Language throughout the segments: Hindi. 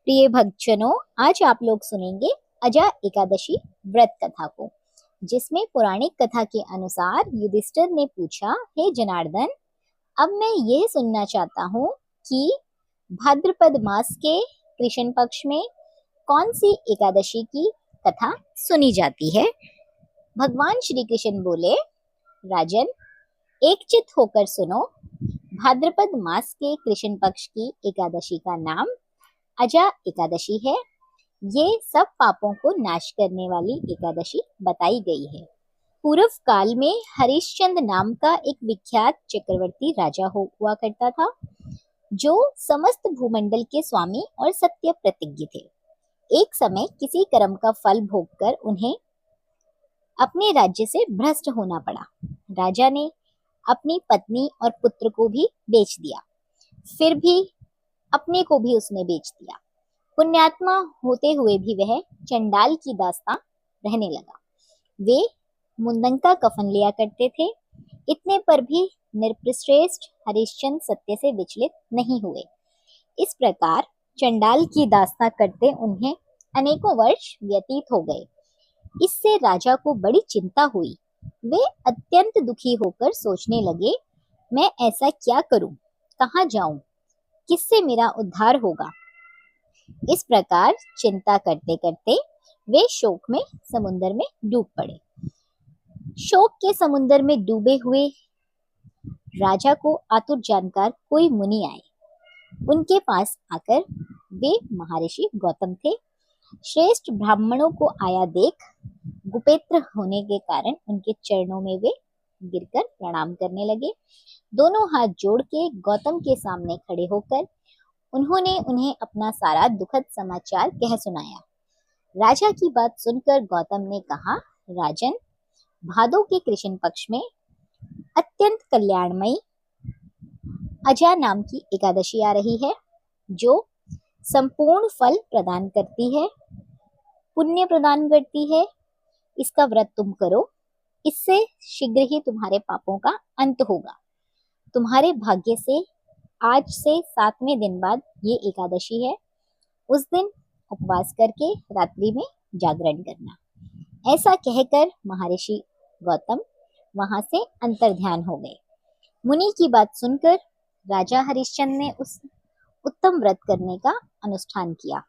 प्रिय भक्तजनों, आज आप लोग सुनेंगे अजा एकादशी व्रत कथा को, जिसमें पौराणिक कथा के अनुसार युधिष्ठिर ने पूछा, हे जनार्दन, अब मैं ये सुनना चाहता हूँ कि भाद्रपद मास के कृष्ण पक्ष में कौन सी एकादशी की कथा सुनी जाती है। भगवान श्री कृष्ण बोले, राजन, एकचित्त होकर सुनो। भाद्रपद मास के कृष्ण पक्ष की एकादशी का नाम अजा एकादशी है। ये सब पापों को नाश करने वाली एकादशी बताई गई है। पूर्व काल में हरिश्चंद्र नाम का एक विख्यात चक्रवर्ती राजा हुआ करता था, जो समस्त भूमंडल के स्वामी और सत्य प्रतिज्ञ थे। एक समय किसी कर्म का फल भोगकर उन्हें अपने राज्य से भ्रष्ट होना पड़ा। राजा ने अपनी पत्नी और पुत्र को भी बेच दिया, फिर भी अपने को भी उसने बेच दिया। पुण्यात्मा होते हुए भी वह चंडाल की दास्तां रहने लगा। वे मुंदन का कफन लिया करते थे। इतने पर भी नृपश्रेष्ठ हरिश्चंद्र सत्य से विचलित नहीं हुए। इस प्रकार चंडाल की दास्तां करते उन्हें अनेकों वर्ष व्यतीत हो गए। इससे राजा को बड़ी चिंता हुई। वे अत्यंत दुखी होकर सोचने लगे, मैं ऐसा क्या करूं, कहाँ जाऊं, किससे मेरा उद्धार होगा। इस प्रकार चिंता करते करते वे शोक में समुद्र में डूब पड़े। शोक के समुद्र में डूबे हुए राजा को आतुर जानकर कोई मुनि आए। उनके पास आकर, वे महर्षि गौतम थे। श्रेष्ठ ब्राह्मणों को आया देख गुपेत्र होने के कारण उनके चरणों में वे गिरकर प्रणाम करने लगे। दोनों हाथ जोड़ के गौतम के सामने खड़े होकर उन्होंने उन्हें अपना सारा दुखद समाचार कह सुनाया। राजा की बात सुनकर गौतम ने कहा, राजन, भादो के कृष्ण पक्ष में अत्यंत कल्याणमयी अजा नाम की एकादशी आ रही है, जो संपूर्ण फल प्रदान करती है, पुण्य प्रदान करती है। इसका व्रत तुम करो, इससे शीघ्र ही तुम्हारे पापों का अंत होगा। तुम्हारे भाग्य से आज से 7वें दिन बाद ये एकादशी है। उस दिन उपवास करके रात्रि में जागरण करना। ऐसा कहकर महर्षि गौतम वहां से अंतर्ध्यान हो गए। मुनि की बात सुनकर राजा हरिश्चंद्र ने उस उत्तम व्रत करने का अनुष्ठान किया।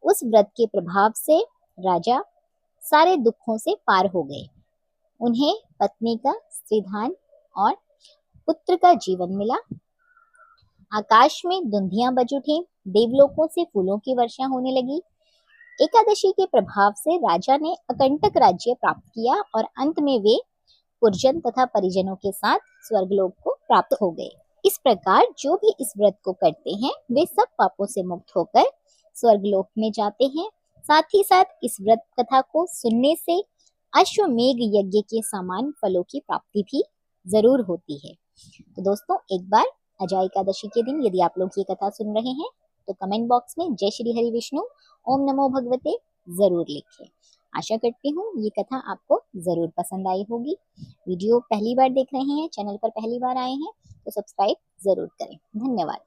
उस व्रत के प्रभाव से राजा सारे दुखों से पार हो गए। उन्हें पत्नी का स्त्रीधान और पुत्र का जीवन मिला। आकाश में धुंधियां बज उठी, देवलोकों से फूलों की वर्षा होने लगी। एकादशी के प्रभाव से राजा ने अकंटक राज्य प्राप्त किया और अंत में वे पुरजन तथा परिजनों के साथ स्वर्गलोक को प्राप्त हो गए। इस प्रकार जो भी इस व्रत को करते हैं, वे सब पापों से मुक्त होकर स्वर्गलोक में जाते हैं। साथ ही साथ इस व्रत कथा को सुनने से अश्वमेघ यज्ञ के समान फलों की प्राप्ति भी जरूर होती है। तो दोस्तों, एक बार अजा एकादशी के दिन यदि आप लोग ये कथा सुन रहे हैं तो कमेंट बॉक्स में जय श्री हरि विष्णु, ओम नमो भगवते जरूर लिखें। आशा करती हूँ ये कथा आपको जरूर पसंद आई होगी। वीडियो पहली बार देख रहे हैं, चैनल पर पहली बार आए हैं तो सब्सक्राइब जरूर करें। धन्यवाद।